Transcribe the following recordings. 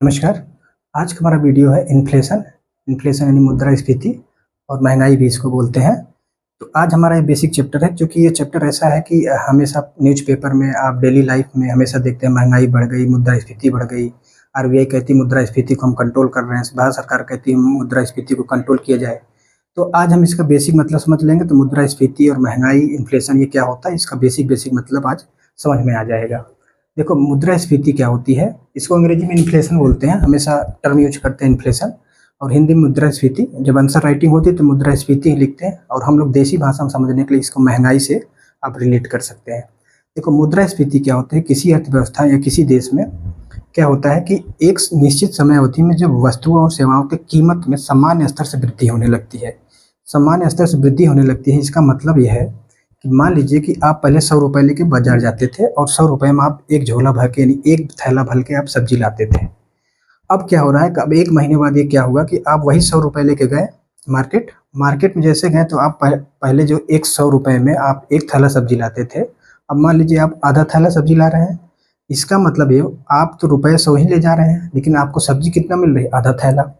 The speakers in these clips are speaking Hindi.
नमस्कार। आज का हमारा वीडियो है इन्फ्लेशन। इन्फ्लेशन यानी मुद्रास्फीति और महंगाई भी इसको बोलते हैं। तो आज हमारा ये बेसिक चैप्टर है, क्योंकि ये चैप्टर ऐसा है कि हमेशा न्यूज़पेपर में आप डेली लाइफ में हमेशा देखते हैं महंगाई बढ़ गई, मुद्रास्फीति बढ़ गई। आरबीआई कहती है मुद्रास्फीति को हम कंट्रोल कर रहे हैं, भारत सरकार कहती है मुद्रास्फीति को कंट्रोल किया जाए। तो आज हम इसका बेसिक मतलब समझ लेंगे, तो मुद्रास्फीति और महंगाई, इन्फ्लेशन ये क्या होता है, इसका बेसिक मतलब आज समझ में आ जाएगा। देखो, मुद्रास्फीति क्या होती है, इसको अंग्रेजी में इन्फ्लेशन बोलते हैं, हमेशा टर्म यूज करते हैं इन्फ्लेशन, और हिंदी में मुद्रास्फीति। जब आंसर राइटिंग होती है तो मुद्रास्फीति ही लिखते हैं, और हम लोग देसी भाषा में समझने के लिए इसको महंगाई से आप रिलेट कर सकते हैं। देखो, मुद्रास्फीति क्या होता है, किसी अर्थव्यवस्था या किसी देश में क्या होता है कि एक निश्चित समय अवधि में जब वस्तुओं और सेवाओं की कीमत में सामान्य स्तर से वृद्धि होने लगती है। सामान्य स्तर से वृद्धि होने लगती है, इसका मतलब यह है कि मान लीजिए कि आप पहले 100 रुपए लेके बाजार जाते थे और 100 रुपए में आप एक झोला भर के यानी एक थैला भर के आप सब्जी लाते थे। अब क्या हो रहा है कि अब 1 महीने बाद ये क्या हुआ कि आप वही 100 रुपए लेके गए मार्केट। मार्केट में जैसे गए तो आप पहले जो एक 100 रुपए में आप एक थैला सब्जी लाते थे, अब मान लीजिए आप आधा थैला सब्जी ला रहे हैं। इसका मतलब ये, आप तो रुपए 100 ही ले जा रहे हैं, लेकिन आपको सब्जी कितना मिल रही है? आधा थैला।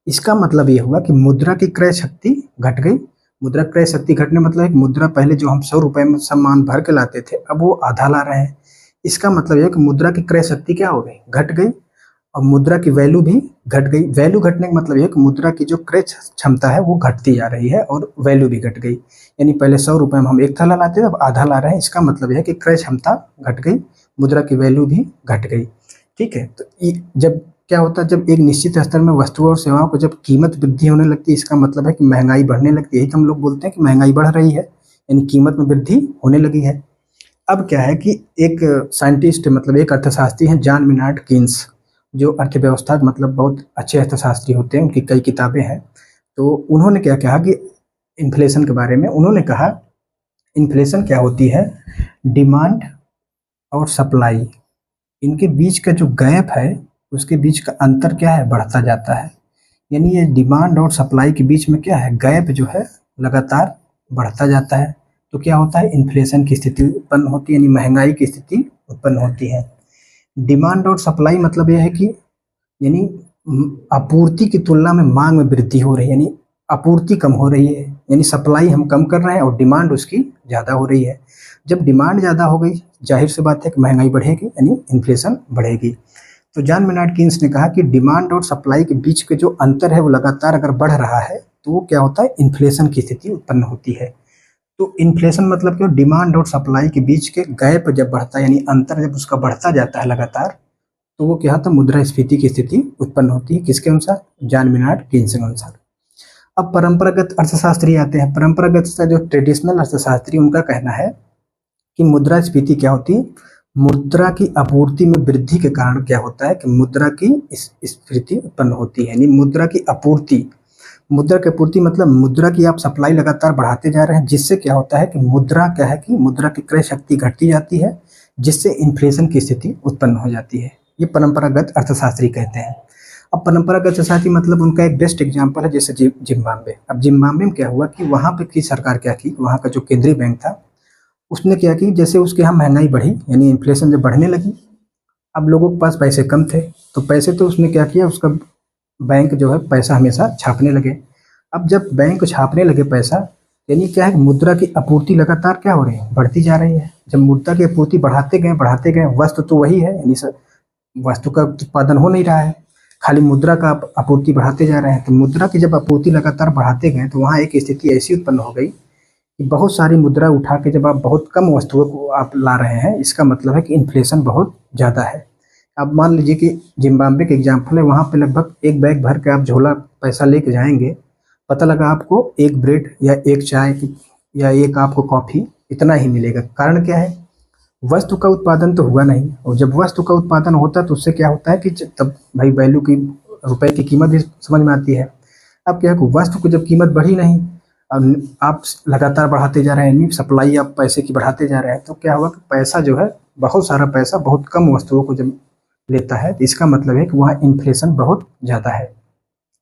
इसका मतलब ये हुआ कि मुद्रा की क्रय शक्ति घट गई। मुद्रा क्रय शक्ति घटने मतलब है कि मुद्रा पहले जो हम 100 रुपए में सामान भर के लाते थे, अब वो आधा ला रहे हैं। इसका मतलब ये है कि मुद्रा की क्रय शक्ति क्या हो गई? घट गई, और मुद्रा की वैल्यू भी घट गई। वैल्यू घटने का मतलब ये है कि मुद्रा की जो क्रय क्षमता है वो घटती जा रही है और वैल्यू भी घट गई। यानी पहले 100 रुपए में हम एक थैला लाते थे, अब आधा ला रहे हैं। इसका मतलब यह है कि क्रय क्षमता घट गई, मुद्रा की वैल्यू भी घट गई। ठीक है, तो जब क्या होता है, जब एक निश्चित स्तर में वस्तुओं और सेवाओं को जब कीमत वृद्धि होने लगती है, इसका मतलब है कि महंगाई बढ़ने लगती है। यही तो हम लोग बोलते हैं कि महंगाई बढ़ रही है, यानी कीमत में वृद्धि होने लगी है। अब क्या है कि एक साइंटिस्ट, मतलब एक अर्थशास्त्री हैं, जॉन मेनार्ड कीन्स, जो अर्थव्यवस्था मतलब बहुत अच्छे अर्थशास्त्री होते हैं, उनकी कई किताबें हैं। तो उन्होंने क्या कहा कि इन्फ्लेशन के बारे में उन्होंने कहा, इन्फ्लेशन क्या होती है, डिमांड और सप्लाई, इनके बीच का जो गैप है, उसके बीच का अंतर क्या है, बढ़ता जाता है। यानी ये डिमांड और सप्लाई के बीच में क्या है, गैप जो है लगातार बढ़ता जाता है। तो क्या होता है, इन्फ्लेशन की स्थिति उत्पन्न होती है, यानी महंगाई की स्थिति उत्पन्न होती है। डिमांड और सप्लाई मतलब यह है कि यानी आपूर्ति की तुलना में मांग में वृद्धि हो रही है, यानी आपूर्ति कम हो रही है, यानी सप्लाई हम कम कर रहे हैं और डिमांड उसकी ज़्यादा हो रही है। जब डिमांड ज़्यादा हो गई, जाहिर सी बात है कि महंगाई बढ़ेगी, यानी इन्फ्लेशन बढ़ेगी। तो जॉन मेनार्ड कीन्स ने कहा कि डिमांड और सप्लाई के बीच के जो अंतर है वो लगातार अगर बढ़ रहा है, तो वो क्या होता है, इन्फ्लेशन की स्थिति उत्पन्न होती है। तो इन्फ्लेशन मतलब क्या, डिमांड और सप्लाई के बीच के गैप जब बढ़ता है, यानी अंतर जब उसका बढ़ता जाता है लगातार, तो वो क्या होता है, मुद्रास्फीति की स्थिति उत्पन्न होती है। किसके अनुसार? जॉन मेनार्ड कीन्स के अनुसार। अब परंपरागत अर्थशास्त्री आते हैं। परंपरागत से जो ट्रेडिशनल अर्थशास्त्री, उनका कहना है कि मुद्रास्फीति क्या होती है, मुद्रा की आपूर्ति में वृद्धि के कारण क्या होता है कि मुद्रा की स्फीति उत्पन्न होती है। यानी मुद्रा की आपूर्ति, मुद्रा की आपूर्ति मतलब मुद्रा की आप सप्लाई लगातार बढ़ाते जा रहे हैं, जिससे क्या होता है कि मुद्रा क्या है कि मुद्रा की क्रय शक्ति घटती जाती है, जिससे इन्फ्लेशन की स्थिति उत्पन्न हो जाती है। ये परंपरागत अर्थशास्त्री कहते हैं। अब परंपरागत अर्थशास्त्री मतलब उनका एक बेस्ट एग्जाम्पल है, जैसे जिम्बाब्वे। अब जिम्बाब्वे में क्या हुआ कि वहाँ पे की सरकार क्या की, वहाँ का जो केंद्रीय बैंक था, उसने क्या की, जैसे उसके यहाँ महंगाई बढ़ी, यानी इन्फ्लेशन जब बढ़ने लगी, अब लोगों के पास पैसे कम थे, तो पैसे तो उसने क्या किया, उसका बैंक जो है पैसा हमेशा छापने लगे। अब जब बैंक छापने लगे पैसा, यानी क्या है कि मुद्रा की आपूर्ति लगातार क्या हो रही है, बढ़ती जा रही है। जब मुद्रा की आपूर्ति बढ़ाते गए, वस्तु तो वही है, यानी वस्तु का उत्पादन हो नहीं रहा है, खाली मुद्रा का आपूर्ति बढ़ाते जा रहे हैं। तो मुद्रा की जब आपूर्ति लगातार बढ़ाते गए, तो वहाँ एक स्थिति ऐसी उत्पन्न हो गई कि बहुत सारी मुद्रा उठा के जब आप बहुत कम वस्तुओं को आप ला रहे हैं, इसका मतलब है कि इन्फ्लेशन बहुत ज़्यादा है। अब मान लीजिए कि जिम्बाब्वे के एग्जाम्पल है, वहाँ पे लगभग एक बैग भर के आप झोला पैसा लेके जाएंगे, पता लगा आपको एक ब्रेड या एक चाय या एक आपको कॉफ़ी इतना ही मिलेगा। कारण क्या है, वस्तु का उत्पादन तो हुआ नहीं, और जब वस्तु का उत्पादन होता है तो उससे क्या होता है कि तब भाई वैल्यू की, रुपए की कीमत भी समझ में आती है। अब क्या है कि वस्तु की जब कीमत बढ़ी नहीं, अब आप लगातार बढ़ाते जा रहे हैं, सप्लाई आप पैसे की बढ़ाते जा रहे हैं, तो क्या हुआ कि पैसा जो है, बहुत सारा पैसा बहुत कम वस्तुओं को जब लेता है, तो इसका मतलब है कि वहाँ इन्फ्लेशन बहुत ज़्यादा है।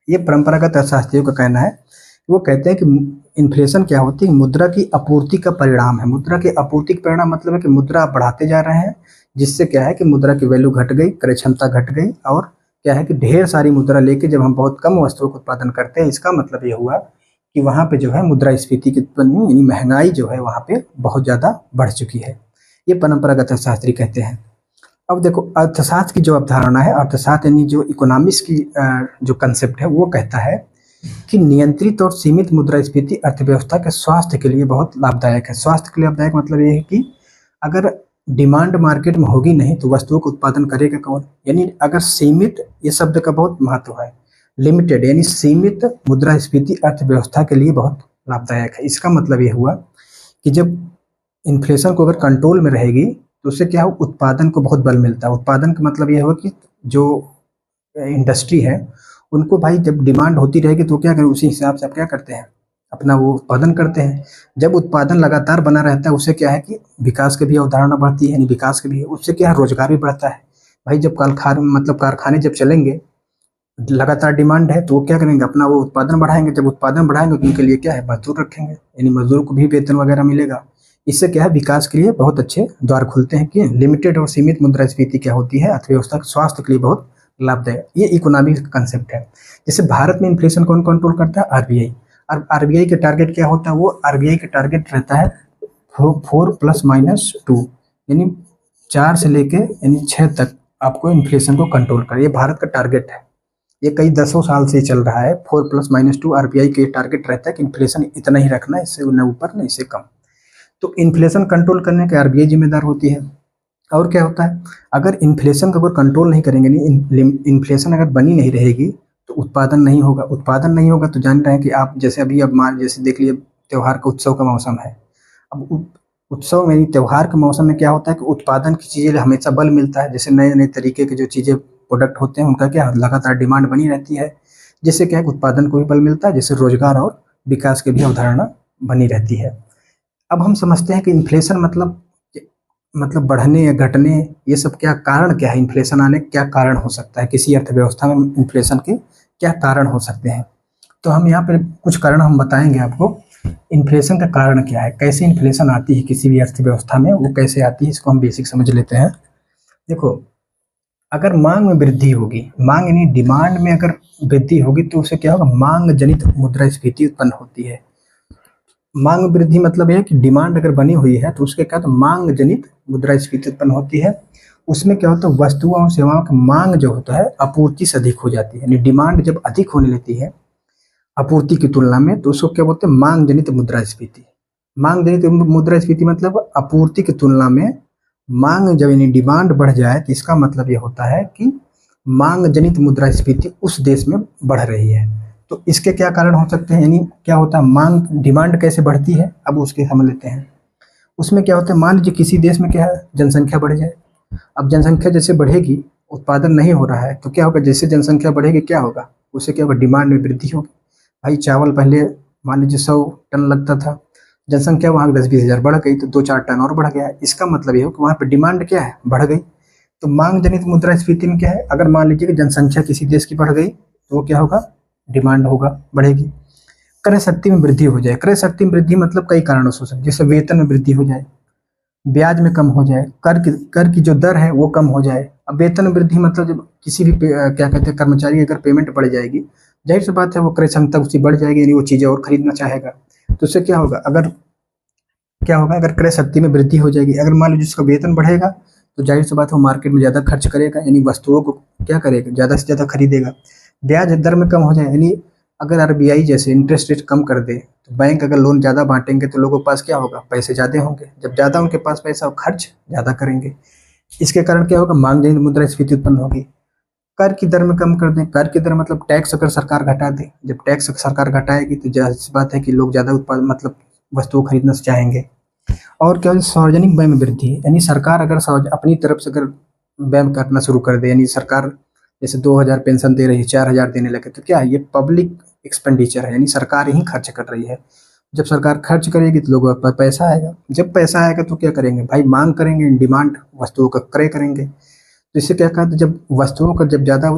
ये परंपरागत अर्थशास्त्रियों का कहना है। वो कहते हैं कि इन्फ्लेशन क्या होती है, मुद्रा की आपूर्ति का परिणाम है। मुद्रा की आपूर्ति का परिणाम मतलब है कि मुद्रा आप बढ़ाते जा रहे हैं, जिससे क्या है कि मुद्रा की वैल्यू घट गई, क्रय क्षमता घट गई और क्या है कि ढेर सारी मुद्रा लेके जब हम बहुत कम वस्तुओं का उत्पादन करते हैं, इसका मतलब ये हुआ कि वहाँ पे जो है मुद्रास्फीति की उत्पत्ति यानी महंगाई जो है वहाँ पे बहुत ज़्यादा बढ़ चुकी है। ये परंपरागत अर्थशास्त्री कहते हैं। अब देखो अर्थशास्त्र की जो अवधारणा है, अर्थशास्त्र यानी जो इकोनॉमिक्स की जो कंसेप्ट है वो कहता है कि नियंत्रित और सीमित मुद्रास्फीति अर्थव्यवस्था के स्वास्थ्य के लिए बहुत लाभदायक है। स्वास्थ्य के लिए लाभदायक मतलब ये है कि अगर डिमांड मार्केट में होगी नहीं तो वस्तुओं का उत्पादन करेगा कौन। यानी अगर सीमित, ये शब्द का बहुत महत्व है, लिमिटेड यानी सीमित मुद्रास्फीति अर्थव्यवस्था के लिए बहुत लाभदायक है। इसका मतलब ये हुआ कि जब इन्फ्लेशन को अगर कंट्रोल में रहेगी तो उससे क्या हो, उत्पादन को बहुत बल मिलता है। उत्पादन का मतलब ये हुआ कि जो इंडस्ट्री है उनको भाई जब डिमांड होती रहेगी तो क्या करें, उसी हिसाब से आप क्या करते हैं, अपना वो उत्पादन करते हैं। जब उत्पादन लगातार बना रहता है उससे क्या है कि विकास की भी अवधारणा बढ़ती है, यानी विकास के भी, उससे क्या है, रोजगार भी बढ़ता है। भाई जब कारखाने जब चलेंगे, लगातार डिमांड है तो वो क्या करेंगे, अपना वो उत्पादन बढ़ाएंगे। जब उत्पादन बढ़ाएंगे तो उनके लिए क्या है, मजदूर रखेंगे, यानी मजदूर को भी वेतन वगैरह मिलेगा। इससे क्या है, विकास के लिए बहुत अच्छे द्वार खुलते हैं कि लिमिटेड और सीमित मुद्रास्फीति क्या होती है, अर्थव्यवस्था के स्वास्थ्य के लिए बहुत लाभदायक। ये इकोनॉमिक कंसेप्ट है। जैसे भारत में इन्फ्लेशन कौन कंट्रोल करता है, आरबीआई। और आरबीआई के टारगेट क्या होता है, वो आरबीआई का टारगेट रहता है 4+-2, यानी 4 से लेके यानी 6 तक आपको इन्फ्लेशन को कंट्रोल कर, ये भारत का टारगेट है। ये कई दसों साल से चल रहा है। 4+-2 आरबीआई के टारगेट रहता है कि इन्फ्लेशन इतना ही रखना, इससे न ऊपर न इससे कम। तो इन्फ्लेशन कंट्रोल करने के आरबीआई जिम्मेदार होती है। और क्या होता है, अगर इन्फ्लेशन को अगर कंट्रोल नहीं करेंगे, नहीं इन्फ्लेशन अगर बनी नहीं रहेगी तो उत्पादन नहीं होगा। उत्पादन नहीं होगा तो जान रहे हैं कि आप जैसे अभी अब मान जैसे देख लिए, त्यौहार का उत्सव का मौसम है। अब उत्सव में त्यौहार के मौसम में क्या होता है कि उत्पादन की चीज़ें हमेशा बल मिलता है। जैसे नए नए तरीके के जो चीज़ें प्रोडक्ट होते हैं उनका क्या लगातार डिमांड बनी रहती है, जिससे क्या है उत्पादन को भी बल मिलता है, जिससे रोजगार और विकास की भी अवधारणा बनी रहती है। अब हम समझते हैं कि इन्फ्लेशन मतलब बढ़ने या घटने, ये सब क्या कारण क्या है, इन्फ्लेशन आने क्या कारण हो सकता है, किसी अर्थव्यवस्था में इन्फ्लेशन के क्या कारण हो सकते हैं। तो हम यहाँ पर कुछ कारण हम बताएंगे आपको। इन्फ्लेशन का कारण क्या है, कैसे इन्फ्लेशन आती है किसी भी अर्थव्यवस्था में, वो कैसे आती है, इसको हम बेसिक समझ लेते हैं। देखो, अगर मांग में वृद्धि होगी, मांग यानी डिमांड में अगर वृद्धि होगी तो उससे क्या होगा, मांग जनित मुद्रास्फीति उत्पन्न होती है। मांग वृद्धि मतलब है कि डिमांड अगर बनी हुई है तो उसके क्या, तो मांग जनित मुद्रास्फीति उत्पन्न होती है। उसमें क्या होता है, वस्तुओं और सेवाओं की मांग जो होता है आपूर्ति से अधिक हो जाती है। यानी डिमांड जब अधिक होने लगती है आपूर्ति की तुलना में तो उसको क्या बोलते हैं, मांग जनित मुद्रास्फीति। मांग जनित मुद्रास्फीति मतलब आपूर्ति की तुलना में मांग जब यानी डिमांड बढ़ जाए तो इसका मतलब ये होता है कि मांग जनित मुद्रास्फीति उस देश में बढ़ रही है। तो इसके क्या कारण हो सकते हैं, यानी क्या होता है, मांग डिमांड कैसे बढ़ती है, अब उसके समझ लेते हैं। उसमें क्या होता है, मान लीजिए किसी देश में क्या है, जनसंख्या बढ़ जाए। अब जनसंख्या जैसे बढ़ेगी, उत्पादन नहीं हो रहा है तो क्या होगा, जैसे जनसंख्या बढ़ेगी क्या होगा, उससे क्या होगा, डिमांड में वृद्धि होगी। भाई चावल पहले मान लीजिए 100 टन लगता था, जनसंख्या वहाँ 10-20 हज़ार बढ़ गई तो 2-4 टन और बढ़ गया। इसका मतलब ये हो कि वहाँ पर डिमांड क्या है, बढ़ गई। तो मांग जनित मुद्रास्फीति में क्या है, अगर मान लीजिए कि जनसंख्या किसी देश की बढ़ गई तो वो क्या होगा, डिमांड होगा, बढ़ेगी। क्रय शक्ति में वृद्धि हो जाए। क्रय शक्ति में वृद्धि मतलब कई कारणों से हो सकती है, जैसे वेतन में वृद्धि हो जाए, ब्याज में कम हो जाए, कर की जो दर है वो कम हो जाए। अब वेतन में वृद्धि मतलब जब किसी भी क्या कहते हैं, कर्मचारी अगर पेमेंट बढ़ जाएगी, जाहिर सी बात है वो क्रय क्षमता उसकी बढ़ जाएगी, यानी वो चीज़ें और खरीदना चाहेगा। तो उससे क्या होगा, अगर क्रय शक्ति में वृद्धि हो जाएगी, अगर मान लीजिए उसका वेतन बढ़ेगा तो जाहिर सी बात है वो मार्केट में ज़्यादा खर्च करेगा, यानी वस्तुओं को क्या करेगा, ज़्यादा से ज़्यादा खरीदेगा। ब्याज दर में कम हो जाए, यानी अगर आरबीआई जैसे इंटरेस्ट रेट कम कर दे तो बैंक अगर लोन ज़्यादा बांटेंगे तो लोगों के पास क्या होगा, पैसे ज़्यादा होंगे। जब ज़्यादा उनके पास पैसा हो, खर्च ज़्यादा करेंगे। इसके कारण क्या होगा, मांग जनित मुद्रास्फीति उत्पन्न होगी। कर की दर में कम कर दें, कर की दर मतलब टैक्स अगर सरकार घटा दे, जब टैक्स सरकार घटाएगी तो जाहिर सी बात है कि लोग ज़्यादा उत्पादन मतलब वस्तुओं खरीदना चाहेंगे। और क्या होता है, सार्वजनिक व्यय में वृद्धि, यानी सरकार अगर अपनी तरफ से अगर व्यय करना शुरू कर दे, यानी सरकार जैसे 2000 पेंशन दे रही है, 4000 देने लगे तो क्या है, ये पब्लिक एक्सपेंडिचर है, यानी सरकार ही खर्च कर रही है। जब सरकार खर्च करेगी तो लोगों के पास पैसा आएगा, जब पैसा आएगा तो क्या करेंगे भाई, मांग करेंगे, डिमांड वस्तुओं का क्रय करेंगे। तो इससे क्या कहते हैं, जब वस्तुओं का जब ज़्यादा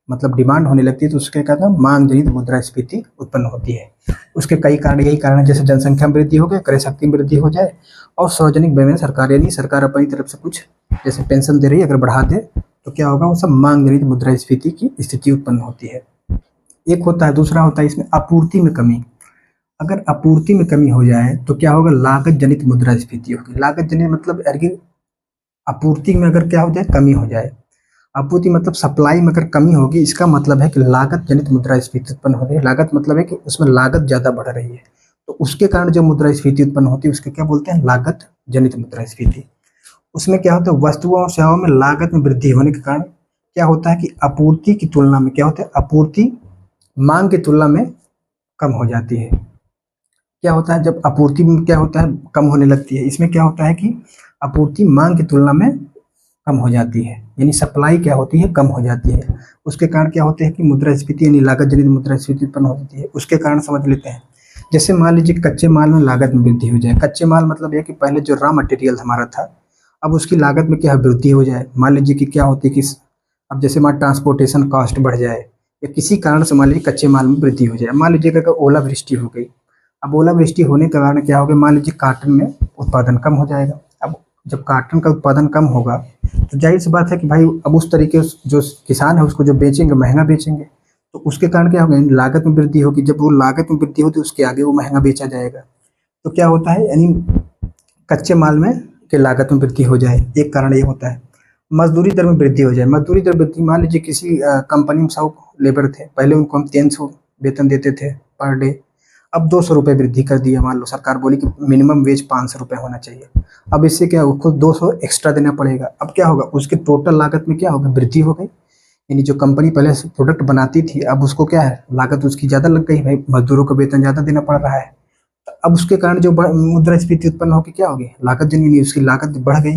मतलब डिमांड होने लगती है तो उसके क्या कहते हैं, मांग जनित मुद्रास्फीति उत्पन्न होती है। उसके कई कारण, यही कारण है, जैसे जनसंख्या में वृद्धि हो गई, क्रय शक्ति में वृद्धि हो जाए, और सार्वजनिक व्यय में सरकार यानी सरकार अपनी तरफ से कुछ जैसे पेंशन दे रही है अगर बढ़ा दे तो क्या होगा, वो सब मांग जनित मुद्रास्फीति की स्थिति उत्पन्न होती है। एक होता है, दूसरा होता है इसमें आपूर्ति में कमी। अगर आपूर्ति में कमी हो जाए तो क्या होगा, लागत जनित मुद्रास्फीति होगी। लागत जनित मतलब आपूर्ति में अगर क्या हो जाए, कमी हो जाए, आपूर्ति मतलब सप्लाई में अगर कमी होगी, इसका मतलब है कि लागत जनित मुद्रास्फीति उत्पन्न हो रही है। लागत मतलब है कि उसमें लागत ज़्यादा बढ़ रही है, तो उसके कारण जो मुद्रास्फीति उत्पन्न होती है उसके क्या बोलते हैं, लागत जनित मुद्रास्फीति। उसमें क्या होता है, वस्तुओं और सेवाओं में लागत में वृद्धि होने के कारण क्या होता है कि आपूर्ति की तुलना में क्या होता है, आपूर्ति मांग की तुलना में कम हो जाती है। क्या होता है, जब आपूर्ति में क्या होता है, कम होने लगती है, इसमें क्या होता है कि आपूर्ति मांग की तुलना में कम हो जाती है, यानी सप्लाई क्या होती है, कम हो जाती है। उसके कारण क्या होते हैं कि मुद्रास्फीति यानी लागत जनित मुद्रास्फीति उत्पन्न हो जाती है। उसके कारण समझ लेते हैं, जैसे मान लीजिए कच्चे माल में लागत में वृद्धि हो जाए। कच्चे माल मतलब यह कि पहले जो रॉ मटेरियल हमारा था, अब उसकी लागत में क्या वृद्धि हो जाए। मान लीजिए कि क्या होती है कि अब जैसे मान ट्रांसपोर्टेशन कॉस्ट बढ़ जाए, या किसी कारण से मान लीजिए कच्चे माल में वृद्धि हो जाए। मान लीजिए कि ओलावृष्टि हो गई, अब ओलावृष्टि होने के कारण क्या होगा, मान लीजिए कॉटन में उत्पादन कम हो जाएगा। अब जब कॉटन का उत्पादन कम होगा तो जाहिर सी बात है कि भाई अब उस तरीके जो किसान है उसको जो बेचेंगे महंगा बेचेंगे, तो उसके कारण क्या होगा, लागत में वृद्धि होगी। जब वो लागत में वृद्धि होती है उसके आगे वो महंगा बेचा जाएगा। तो क्या होता है, यानी कच्चे माल में के लागत में वृद्धि हो जाए, एक कारण ये होता है। मजदूरी दर में वृद्धि हो जाए, मजदूरी दर वृद्धि, मान लीजिए किसी कंपनी में 100 लेबर थे, पहले उनको हम 300 वेतन देते थे पर डे, अब 200 रुपये वृद्धि कर दिया। मान लो सरकार बोली कि मिनिमम वेज 500 रुपये होना चाहिए, अब इससे क्या होगा, उसको 200 एक्स्ट्रा देना पड़ेगा। अब क्या होगा, उसके टोटल लागत में क्या होगा, वृद्धि हो गई। यानी जो कंपनी पहले से प्रोडक्ट बनाती थी, अब उसको क्या है, लागत उसकी ज़्यादा लग गई, भाई मजदूरों को वेतन ज़्यादा देना पड़ रहा है। तो अब उसके कारण जो मुद्रास्फीति उत्पन्न होगी क्या होगी, लागत जनी, उसकी लागत बढ़ गई।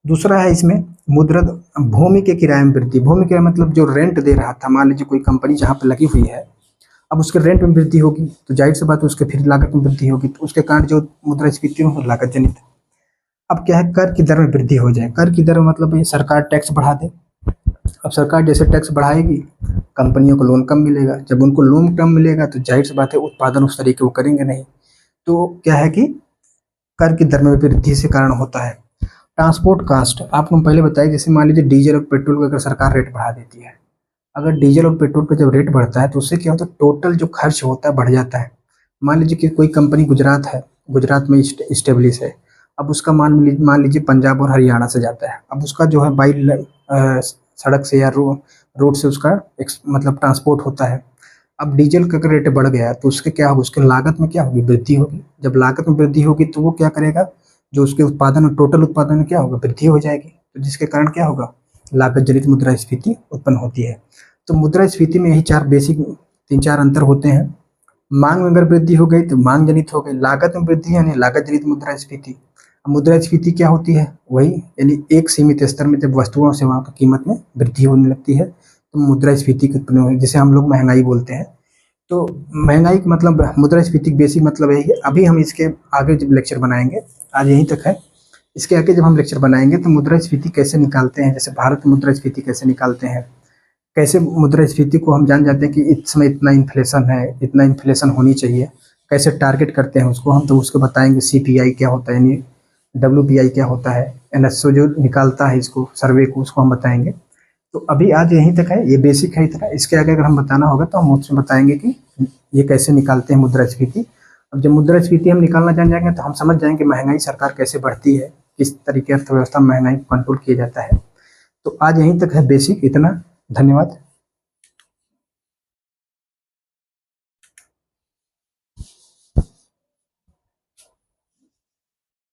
दूसरा है इसमें मुद्रा भूमि के किराए में वृद्धि। भूमि किराया मतलब जो रेंट दे रहा था, मान लीजिए कोई कंपनी जहाँ पे लगी हुई है, अब उसके रेंट में वृद्धि होगी तो जाहिर सी बात है उसके फिर लागत में वृद्धि होगी, तो उसके कारण जो मुद्रास्फीति हो लागत जनित। अब क्या है, कर की दर में वृद्धि हो जाए। कर की दर मतलब ये सरकार टैक्स बढ़ा दे। अब सरकार जैसे टैक्स बढ़ाएगी, कंपनियों को लोन कम मिलेगा। जब उनको लोन कम मिलेगा तो जाहिर सी बात है उत्पादन उस तरीके वो करेंगे नहीं। तो क्या है कि कर की दर में वृद्धि से कारण होता है। ट्रांसपोर्ट कास्ट आपको पहले बताया, जैसे मान लीजिए डीजल और पेट्रोल का अगर सरकार रेट बढ़ा देती है, अगर डीजल और पेट्रोल का जब रेट बढ़ता है तो उससे क्या होता है, टोटल जो खर्च होता है बढ़ जाता है। मान लीजिए कि कोई कंपनी गुजरात है, गुजरात में इस्टेब्लिश है, अब उसका मान लीजिए पंजाब और हरियाणा से जाता है। अब उसका जो है बाई सड़क से या रोड से उसका मतलब ट्रांसपोर्ट होता है। अब डीजल का रेट बढ़ गया तो उसके क्या होगा, उसके लागत में क्या होगी, वृद्धि होगी। जब लागत में वृद्धि होगी तो वो क्या करेगा, जो उसके उत्पादन और टोटल उत्पादन में क्या होगा, वृद्धि हो जाएगी। तो जिसके कारण क्या होगा, लागत जनित मुद्रास्फीति उत्पन्न होती है। तो मुद्रास्फीति में यही चार बेसिक 3-4 अंतर होते हैं। मांग में अगर वृद्धि हो गई तो मांग जनित हो गई, लागत में वृद्धि यानी लागत जनित मुद्रास्फीति। मुद्रास्फीति क्या होती है, वही यानी एक सीमित स्तर में जब वस्तुओं और सेवाओं की कीमत में वृद्धि होने लगती है तो मुद्रास्फीति की उत्पन्न होगी, जिसे हम लोग महंगाई बोलते हैं। तो महंगाई का मतलब मुद्रास्फीति बेसिक मतलब यही है। अभी हम इसके आगे जब लेक्चर बनाएंगे, आज यहीं तक है, इसके आगे जब हम लेक्चर बनाएंगे तो मुद्रास्फीति कैसे निकालते हैं, जैसे भारत में मुद्रास्फीति कैसे निकालते हैं, कैसे मुद्रास्फीति को हम जान जाते हैं कि इस समय इतना इन्फ्लेशन है, इतना इन्फ्लेशन होनी चाहिए, कैसे टारगेट करते हैं उसको हम, तो उसको बताएंगे। सीपीआई क्या होता है, यानी डब्ल्यूपीआई क्या होता है, एनएसओ जो निकालता है इसको सर्वे को, उसको हम बताएंगे। तो अभी आज यहीं तक है, ये बेसिक है इतना। इसके आगे अगर हम बताना होगा तो हम उसमें बताएंगे कि ये कैसे निकालते हैं मुद्रास्फीति। अब जब मुद्रास्फीति हम निकालना जान जाएंगे तो हम समझ जाएंगे महंगाई सरकार कैसे बढ़ती है, किस तरीके अर्थव्यवस्था में महंगाई कंट्रोल किया जाता है। तो आज यहीं तक है बेसिक इतना। धन्यवाद।